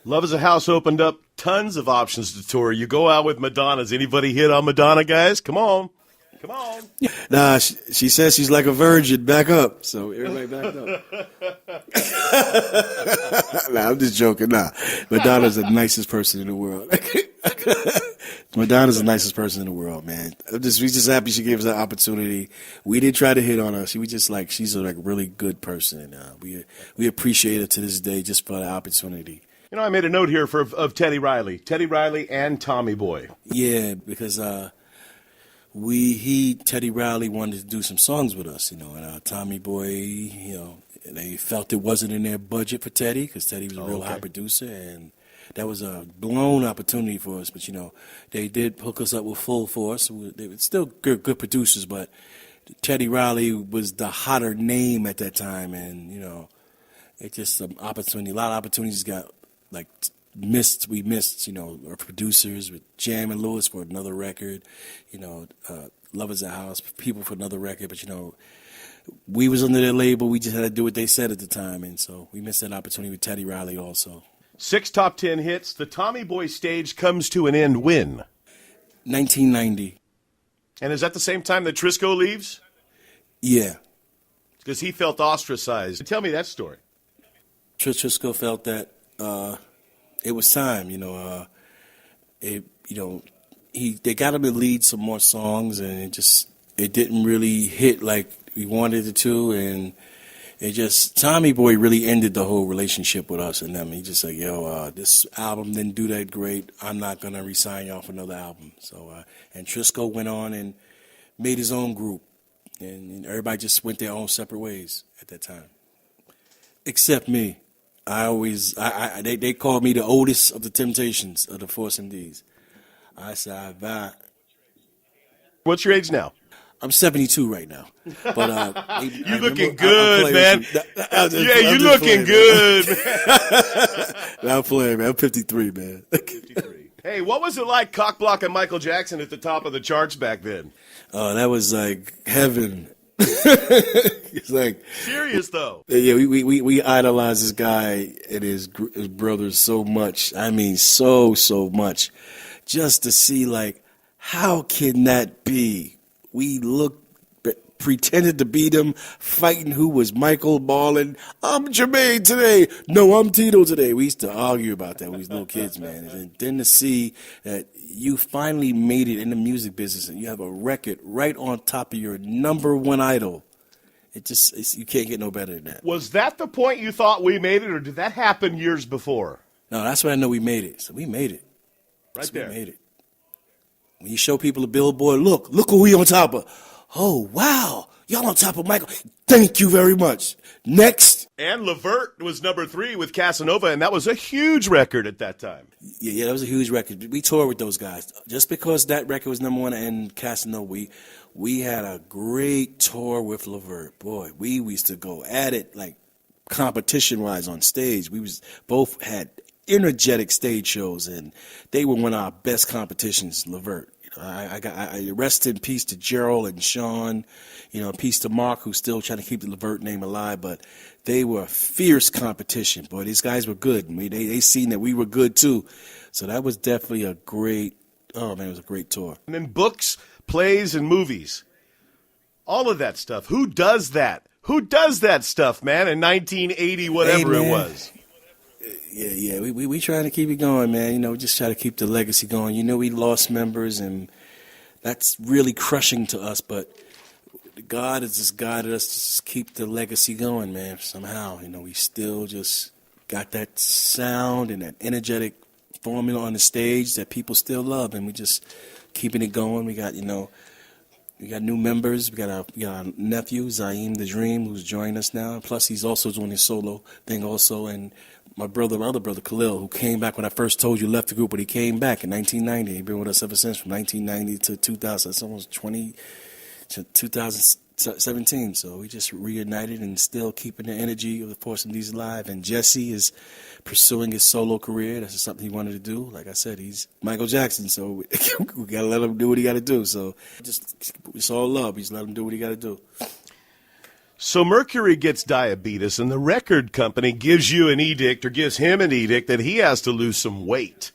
Speaker 2: Love is a House opened up tons of options to tour. You go out with Madonna. Has anybody hit on Madonna, guys? Come on.
Speaker 4: Nah, she says she's like a virgin. Back up. So everybody backed up. Nah, I'm just joking. Nah, Madonna's the nicest person in the world. Madonna's the nicest person in the world, man. We just happy she gave us that opportunity. We didn't try to hit on her. She's a really good person. We appreciate her to this day just for the opportunity.
Speaker 2: I made a note here of Teddy Riley. Teddy Riley and Tommy Boy.
Speaker 4: Yeah, because Teddy Riley wanted to do some songs with us, and Tommy Boy, they felt it wasn't in their budget for Teddy because Teddy was a real high producer, and that was a blown opportunity for us. But, they did hook us up with Full Force. They were still good producers, but Teddy Riley was the hotter name at that time, and, it's just some opportunity. A lot of opportunities got missed. We missed, our producers with Jam and Lewis for another record, Love is a House, people for another record. But, we was under their label. We just had to do what they said at the time. And so we missed that opportunity with Teddy Riley also.
Speaker 2: 6 top 10 hits. The Tommy Boy stage comes to an end when?
Speaker 4: 1990.
Speaker 2: And is that the same time that Trisco leaves?
Speaker 4: Yeah.
Speaker 2: Because he felt ostracized. Tell me that story.
Speaker 4: Trisco felt that it was time, they got him to lead some more songs, and it didn't really hit like we wanted it to, and Tommy Boy really ended the whole relationship with us and them. He just said, this album didn't do that great. I'm not going to re-sign y'all for another album. So, and Trisco went on and made his own group, and everybody just went their own separate ways at that time. Except me. They called me the oldest of the Temptations of the Force MDs. I said,
Speaker 2: What's your age now?
Speaker 4: I'm 72 right now. But
Speaker 2: you looking good, man. You looking good.
Speaker 4: I'm playing, man. I'm 53, man.
Speaker 2: 53. Hey, what was it like cock-blocking Michael Jackson at the top of the charts back then?
Speaker 4: That was like heaven. It's like
Speaker 2: serious though.
Speaker 4: Yeah, we idolize this guy and his brothers so much. I mean, so much, just to see like how can that be? We pretended to beat him, fighting who was Michael balling. I'm Jermaine today. No, I'm Tito today. We used to argue about that when we was little kids, man. And then to see that you finally made it in the music business and you have a record right on top of your number one idol. You can't get no better than that.
Speaker 2: Was that the point you thought we made it, or did that happen years before?
Speaker 4: No, that's when I know we made it. So we made it.
Speaker 2: Right there.
Speaker 4: We made it. When you show people a billboard, look who we on top of. Oh, wow. Y'all on top of Michael. Thank you very much. Next.
Speaker 2: And Levert was number 3 with Casanova, and that was a huge record at that time.
Speaker 4: Yeah, that was a huge record. We toured with those guys. Just because that record was number 1 and Casanova, we had a great tour with Levert. Boy, we used to go at it like competition-wise on stage. Both had energetic stage shows, and they were one of our best competitions, Levert. I rest in peace to Gerald and Sean, peace to Mark, who's still trying to keep the Levert name alive, but they were a fierce competition. Boy, these guys were good. I mean, they seen that we were good too. So that was definitely it was a great tour.
Speaker 2: And then books, plays, and movies. All of that stuff. Who does that? Who does that stuff, man, in 1980, whatever it was?
Speaker 4: Yeah, we trying to keep it going, man. We just try to keep the legacy going. We lost members, and that's really crushing to us, but God has just guided us to just keep the legacy going, man, somehow. We still just got that sound and that energetic formula on the stage that people still love, and we just keeping it going. We got, we got new members. We got our nephew, Zaim the Dream, who's joining us now. Plus, he's also doing his solo thing also, and my other brother, Khalil, who came back when I first told you left the group, but he came back in 1990. He's been with us ever since, from 1990 to 2000. That's almost 2017. So we just reunited and still keeping the energy of the Force MDs alive. And Jesse is pursuing his solo career. That's just something he wanted to do. Like I said, he's Michael Jackson, so we got to let him do what he got to do. So it's all love. Just let him do what he got to do.
Speaker 2: So Mercury gets diabetes, and the record company gives you an edict, or gives him an edict, that he has to lose some weight.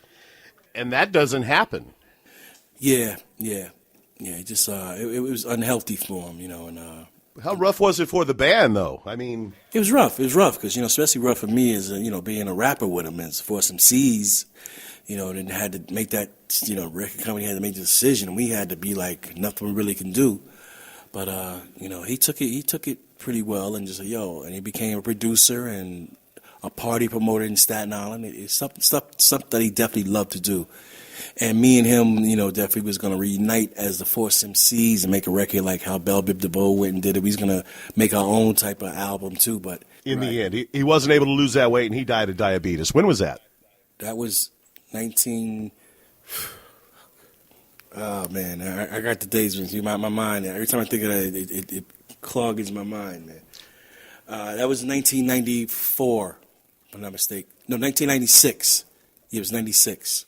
Speaker 2: And that doesn't happen.
Speaker 4: Yeah. It was unhealthy for him, And
Speaker 2: how rough was it for the band, though? I mean,
Speaker 4: it was rough. It was rough because especially rough for me as being a rapper with him, and for some C's, and had to make that record company had to make the decision, and we had to be like nothing we really can do. But he took it pretty well, and just and he became a producer and a party promoter in Staten Island. It's something that he definitely loved to do. And me and him, definitely was going to reunite as the Force MCs and make a record like how Bell Biv DeVoe went and did it. We was going to make our own type of album too. But
Speaker 2: in the end, he wasn't able to lose that weight, and he died of diabetes. When was that?
Speaker 4: That was 19. Oh man, I got the days in my mind. Every time I think of that, it clogs my mind, man. That was 1994, if I'm not mistaken. No, 1996. It was 96.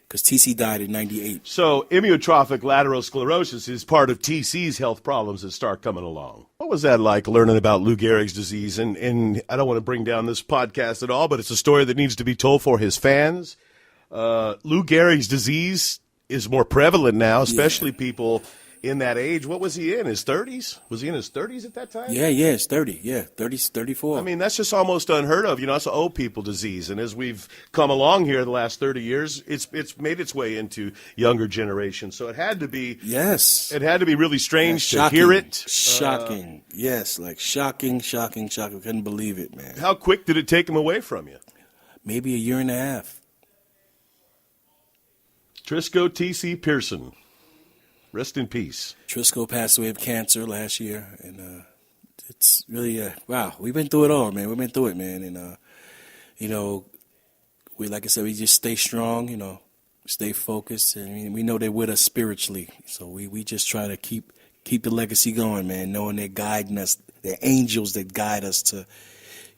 Speaker 4: Because TC died in 98.
Speaker 2: So amyotrophic lateral sclerosis is part of TC's health problems that start coming along. What was that like, learning about Lou Gehrig's disease? And I don't want to bring down this podcast at all, but it's a story that needs to be told for his fans. Lou Gehrig's disease is more prevalent now, especially people in that age. What was he in? His 30s? Was he in his 30s at that time?
Speaker 4: Yeah, it's 30. Yeah, 30, 34.
Speaker 2: I mean, that's just almost unheard of. You know, it's an old people disease. And as we've come along here the last 30 years, it's made its way into younger generations. So it had to be.
Speaker 4: Yes.
Speaker 2: It had to be really strange to
Speaker 4: Shocking.
Speaker 2: hear it.
Speaker 4: Shocking. Yes, like shocking. Couldn't believe it, man.
Speaker 2: How quick did it take him away from you?
Speaker 4: Maybe a year and a half.
Speaker 2: Trisco T.C. Pearson. Rest in peace.
Speaker 4: Trisco passed away of cancer last year, and it's really wow. We've been through it all, man. We've been through it, man, and you know, we like I said, we just stay strong, you know, stay focused, and we know they're with us spiritually. So we just try to keep the legacy going, man. Knowing they're guiding us, they're angels that guide us to,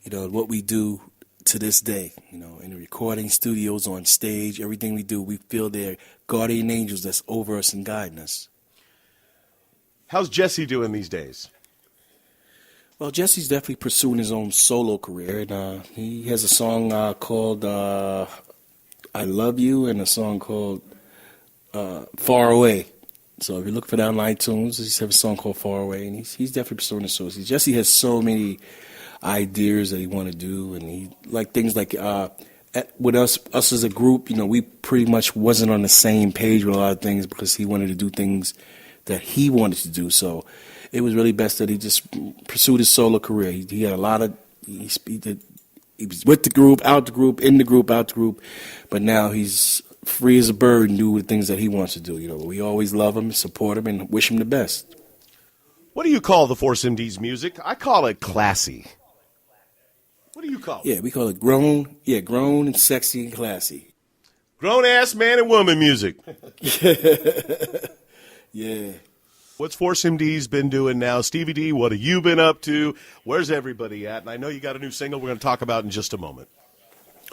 Speaker 4: you know, what we do to this day. You know, in the recording studios, on stage, everything we do, we feel they're guardian angels that's over us and guiding us.
Speaker 2: How's Jesse doing these days?
Speaker 4: Well, Jesse's definitely pursuing his own solo career, and he has a song called "I Love You" and a song called "Far Away." So if you look for that on iTunes, he's have a song called "Far Away," and he's definitely pursuing his solo. Jesse has so many ideas that he want to do, and he like things like with us as a group. You know, we pretty much wasn't on the same page with a lot of things because he wanted to do things that he wanted to do. So it was really best that he just pursued his solo career. He had a lot of he was with the group, out the group, in the group, out the group, but now he's free as a bird and do the things that he wants to do. You know, we always love him, support him, and wish him the best.
Speaker 2: What do you call the Force MD's music? I call it classy. What do you call it?
Speaker 4: Yeah, we call it grown. Yeah, grown and sexy and classy.
Speaker 2: Grown-ass man and woman music.
Speaker 4: Yeah.
Speaker 2: What's Force MD's been doing now? Stevie D, what have you been up to? Where's everybody at? And I know you got a new single we're going to talk about in just a moment.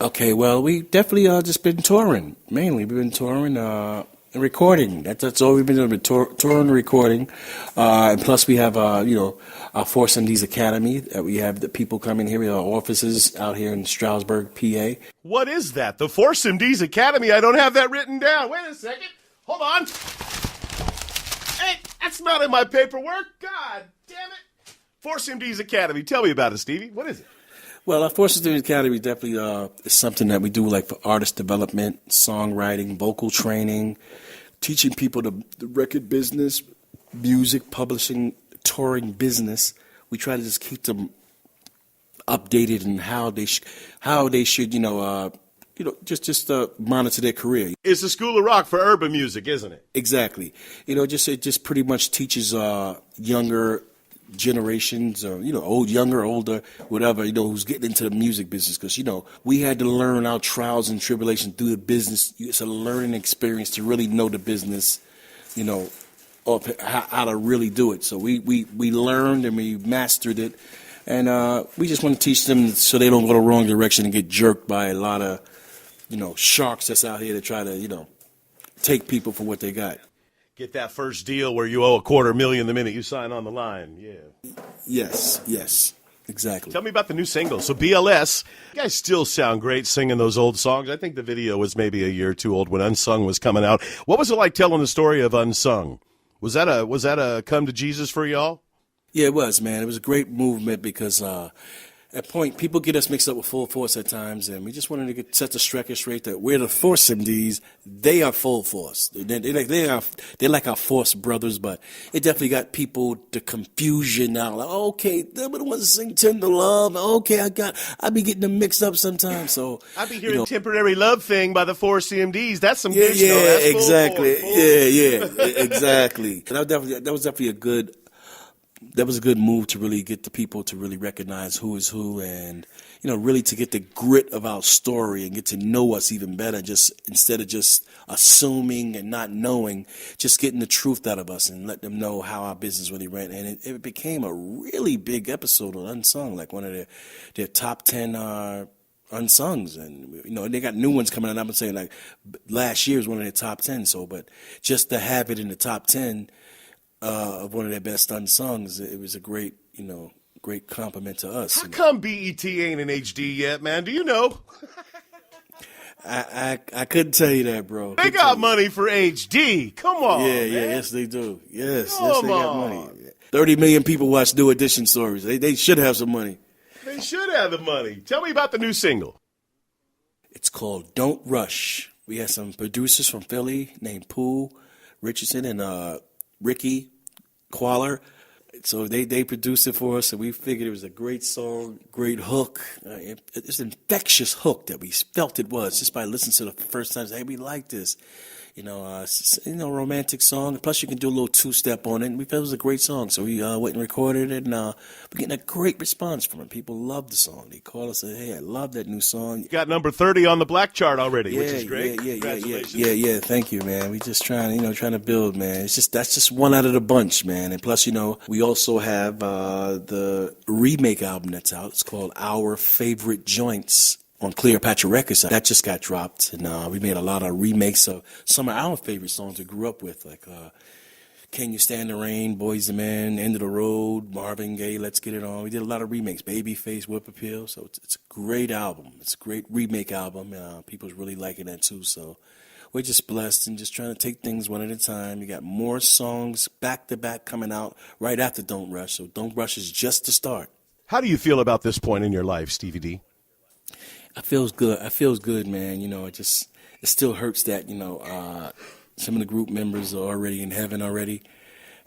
Speaker 4: Okay, well, we definitely just been touring. Mainly, we've been touring and recording. That's all we've been doing, touring and recording. And plus, we have, our Force MD's Academy. We have the people coming here. We have our offices out here in Stroudsburg, PA.
Speaker 2: What is that? The Force MD's Academy? I don't have that written down. Wait a second. Hold on. Hey, that's not in my paperwork. God damn it. Force MD's Academy. Tell me about it, Stevie. What is it?
Speaker 4: Well, our Force MD's Academy definitely is something that we do like for artist development, songwriting, vocal training, teaching people the record business, music, publishing, touring business. We try to just keep them updated in how they should, just monitor their career.
Speaker 2: It's a school of rock for urban music, isn't it?
Speaker 4: Exactly. It just pretty much teaches younger generations, or younger, older, whatever, who's getting into the music business. Because we had to learn our trials and tribulations through the business. It's a learning experience to really know the business, of how to really do it. So we learned and we mastered it, and we just want to teach them so they don't go the wrong direction and get jerked by a lot of sharks that's out here to try to take people for what they got.
Speaker 2: Get that first deal where you owe $250,000 the minute you sign on the line. Yeah.
Speaker 4: Yes, exactly.
Speaker 2: Tell me about the new single. So BLS, you guys still sound great singing those old songs. I think the video was maybe a year or two old when Unsung was coming out. What was it like telling the story of Unsung? Was that a come to Jesus for y'all?
Speaker 4: Yeah, it was, man. It was a great movement because at point people get us mixed up with Full Force at times, and we just wanted to set the record straight that we're the Force MDs. They are Full Force. They're like our Force brothers, but it definitely got people the confusion now. Like, okay, they're the ones that sing Tender Love. Okay, I be getting them mixed up sometimes. So
Speaker 2: I be hearing Temporary Love Thing by the Force MDs. That's some
Speaker 4: yeah,
Speaker 2: good stuff. That's
Speaker 4: exactly.
Speaker 2: Full
Speaker 4: Yeah, exactly. And that was definitely a good move to really get the people to really recognize who is who, and really to get the grit of our story and get to know us even better, just instead of just assuming and not knowing, just getting the truth out of us and let them know how our business really ran. And it became a really big episode on Unsung, like one of their top 10 unsungs, and they got new ones coming out. I'm saying like last year was one of their top 10, so but just to have it in the top 10 of one of their best unsungs, it was a great compliment to us.
Speaker 2: How come BET ain't in HD yet, man? Do you know?
Speaker 4: I couldn't tell you that, bro.
Speaker 2: They got money for HD. Come on.
Speaker 4: Yeah,
Speaker 2: man.
Speaker 4: yes, they do. Yes,
Speaker 2: Come
Speaker 4: yes, they got
Speaker 2: on.
Speaker 4: money. 30 million people watch New Edition stories. They should have some money.
Speaker 2: They should have the money. Tell me about the new single.
Speaker 4: It's called Don't Rush. We had some producers from Philly named Pooh Richardson and Ricky Qualler. So they produced it for us, and we figured it was a great song, great hook. It's an infectious hook that we felt it was just by listening to it the first time. Hey, we like this. Romantic song. Plus, you can do a little two-step on it. And we felt it was a great song, so we went and recorded it. And we're getting a great response from it. People love the song. They call us and say, "Hey, I love that new song."
Speaker 2: You got number 30 on the black chart already, which is great.
Speaker 4: Yeah. Thank you, man. We just trying to build, man. That's just one out of the bunch, man. And plus, we also have the remake album that's out. It's called Our Favorite Joints on Cleopatra Records. That just got dropped, and we made a lot of remakes of some of our favorite songs we grew up with, like Can You Stand the Rain, Boys and Men, End of the Road, Marvin Gaye, Let's Get It On. We did a lot of remakes, Babyface, Whip Appeal. So it's a great album. It's a great remake album. People's really liking that too. So we're just blessed and just trying to take things one at a time. You got more songs back to back coming out right after Don't Rush. So Don't Rush is just the start.
Speaker 2: How do you feel about this point in your life, Stevie D?
Speaker 4: I feels good, man. It still hurts that, some of the group members are already in heaven already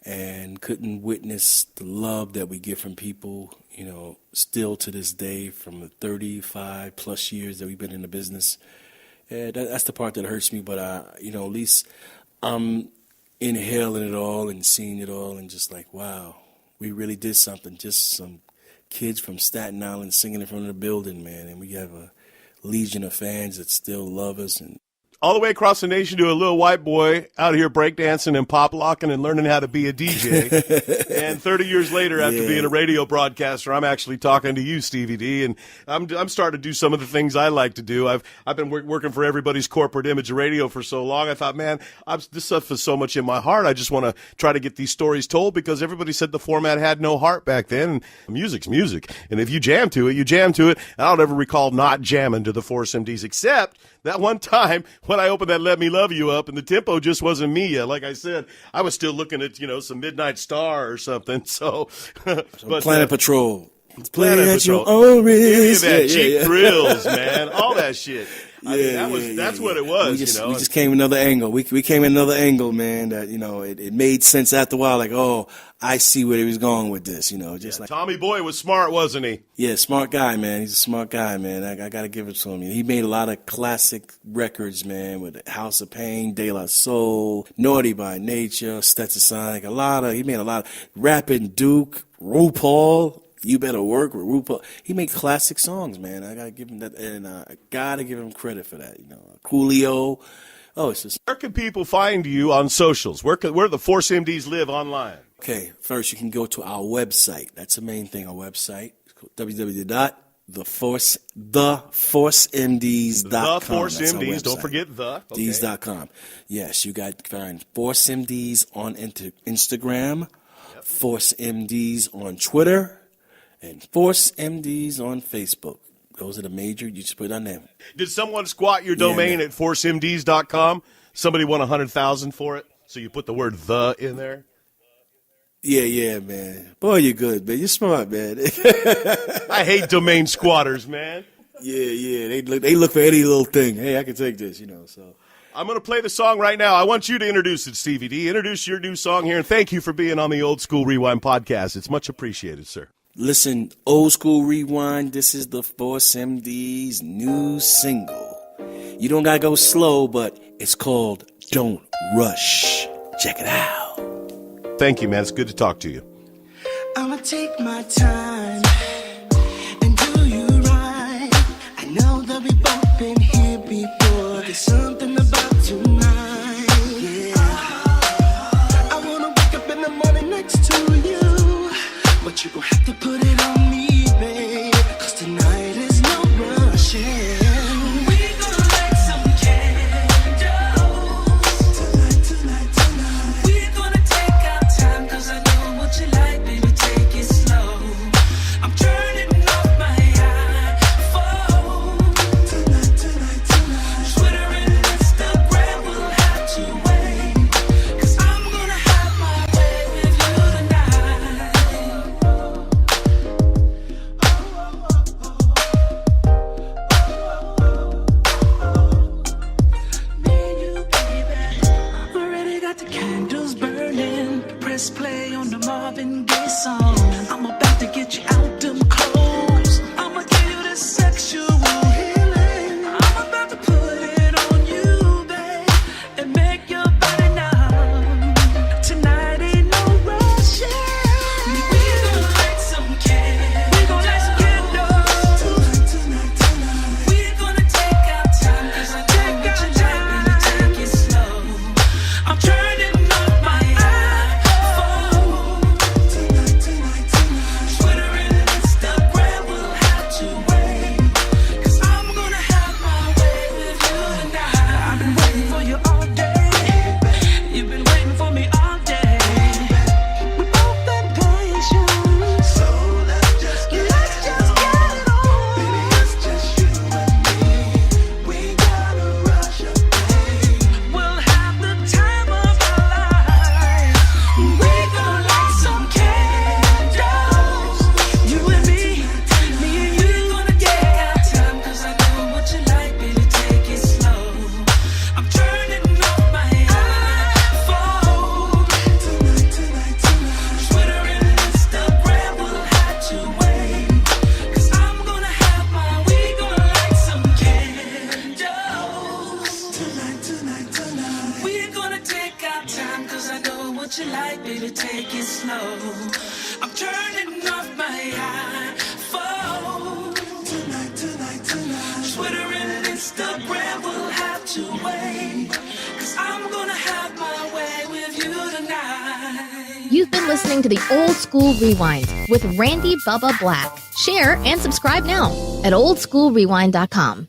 Speaker 4: and couldn't witness the love that we get from people, still to this day from the 35 plus years that we've been in the business. That's the part that hurts me, but, at least I'm inhaling it all and seeing it all and just like, wow, we really did something. Just some kids from Staten Island singing in front of the building, man, and we have a legion of fans that still love us. And
Speaker 2: all the way across the nation to a little white boy out here breakdancing and pop locking and learning how to be a DJ. And 30 years later, after being a radio broadcaster, I'm actually talking to you, Stevie D, and I'm starting to do some of the things I like to do. I've been working for everybody's corporate image of radio for so long. I thought, man, this stuff is so much in my heart. I just want to try to get these stories told because everybody said the format had no heart back then. And music's music, and if you jam to it, you jam to it. I don't ever recall not jamming to the Force MDs, except that one time when I opened that Let Me Love You up and the tempo just wasn't me yet. Like I said, I was still looking at, some Midnight Star or something. So, but
Speaker 4: Planet Patrol.
Speaker 2: Planet
Speaker 4: at
Speaker 2: Patrol.
Speaker 4: Your own risk.
Speaker 2: That cheap thrills, man. All that shit. That's what it was,
Speaker 4: We just came another angle. We came another angle, man, that, it made sense after a while. Like, oh, I see where he was going with this, like
Speaker 2: Tommy Boy was smart, wasn't he?
Speaker 4: Yeah, smart guy, man. He's a smart guy, man. I got to give it to him. He made a lot of classic records, man, with House of Pain, De La Soul, Naughty by Nature, Stetson Sonic. He made a lot of Rapping Duke, RuPaul. You Better Work with RuPaul. He made classic songs, man. I gotta give him that, and I gotta give him credit for that. Coolio. Oh, it's just.
Speaker 2: Where can people find you on socials? Where the Force MDs live online?
Speaker 4: Okay, first you can go to our website. That's the main thing. Our website, www.theforcemds.com.
Speaker 2: The Force MDs. Don't forget the. Okay.
Speaker 4: Ds.com. Yes, you got to find Force MDs on Instagram, Force MDs on Twitter. And Force MDs on Facebook. Those are the major. You just put it on there.
Speaker 2: Did someone squat your domain at forcemds.com? Somebody won $100,000 for it, so you put the word "the" in there.
Speaker 4: Yeah, man. Boy, you're good, man. You're smart, man.
Speaker 2: I hate domain squatters, man.
Speaker 4: Yeah. They look for any little thing. Hey, I can take this, So
Speaker 2: I'm going to play the song right now. I want you to introduce it, Stevie D. Introduce your new song here, and thank you for being on the Old School Rewind podcast. It's much appreciated, sir.
Speaker 4: Listen, Old School Rewind, this is the Force MD's new single. You don't gotta go slow, but it's called Don't Rush. Check it out.
Speaker 2: Thank you, man. It's good to talk to you.
Speaker 5: I'ma take my time and do you right. I know that we've both been here before. There's something about tonight, I wanna wake up in the morning next to you, but you gon' have to put it on me, babe, 'cause tonight is no rushing. We gonna light some candles tonight. We gonna take our time, 'cause I know what you like, baby, take it slow. I'm turning off my iPhone tonight. song. I'm about to get you out them clothes. I'ma give you this sexual healing. I'm about to put it on you, babe, and make your body numb. Tonight ain't no rushing. We gonna light some candles. We gonna light some candles. Tonight. We're gonna take our time, 'cause I know what you like, baby, take it slow. I'm turning off my iPhone. Tonight. Twitter and Instagram will have to wait, 'cause I'm gonna have my way with you tonight. I've been waiting for you all day. You've been waiting for me all day. We both been patient, so let's just get it on. Baby, it's just you and me. We gotta rush it, babe. We'll have the time of our lives. We gonna light some candles. You and me and you. Gonna take our time, 'cause I know what you like, baby, take it slow. I'm turning off my iPhone. Tonight. Twitter and Instagram will have to wait, 'cause I'm gonna have my, we gonna light some candles. Tonight. We're gonna take our time, 'cause I know what you like, baby, take it slow. I'm turning off my iPhone. Tonight. Twitter and Instagram will have to wait, 'cause I'm gonna have my way with you tonight.
Speaker 8: You've been listening to the Old School Rewind with Randy Bubba Black. Share and subscribe now at oldschoolrewind.com.